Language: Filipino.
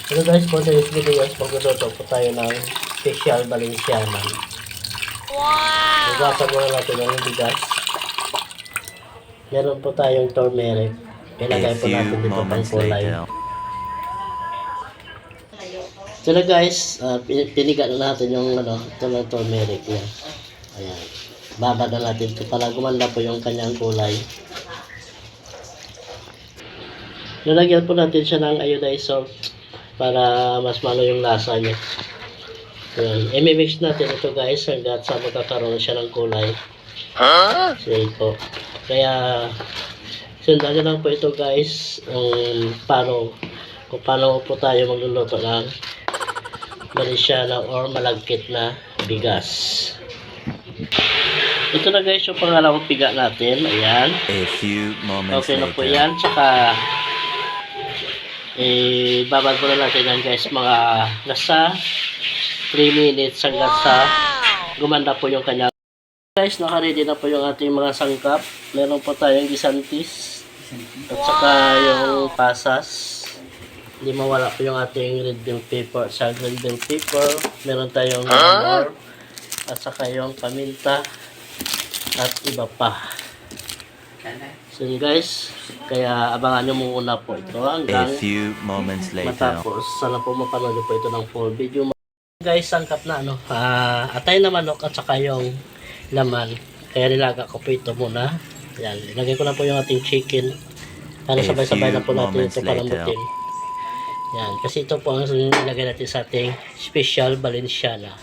Hello guys, for today's video guys, magluluto po tayo ng special Valenciana. Wow! Magwasan muna natin ang bigas. Meron po tayong turmeric. Ilagay po natin dito pang kulay. Ito na guys, piniga na natin yung ito ng turmeric niya. Ayan. Babad na natin ito para gumanda po yung kanyang kulay. Nalagyan po natin siya ng iodized salt para mas malo yung lasa niya. Ayan. I-mix natin ito guys hanggat sa magkakaroon siya ng kulay. So ito. Kaya sundan nyo lang po ito guys kung paano po tayo magluluto ng Valenciana or malagkit na bigas. Ito na guys yung pangalawang piga natin. Ayan. A few moments okay na po later. yan. Tsaka babad po na natin yan guys mga nasa 3 minutes hanggang sa gumanda po yung kanya. Guys, naka-ready na po yung ating mga sangkap. Meron po tayong gisantis at saka yung pasas. Hindi mawala po yung ating red bell pepper. Sa red bell pepper, meron tayong lemon at saka yung paminta at iba pa. So yun guys, kaya abangan nyo muna po ito hanggang A few moments later. matapos. Sana po mapanood po ito ng full video. Guys, sangkap na atay na manok at saka yung laman. Kaya nilaga ko po ito muna. Yan, ilagay ko na po yung ating chicken para sabay-sabay na po natin ito palambutin. Yan, kasi ito po ang ilagay natin sa ating special Valenciana.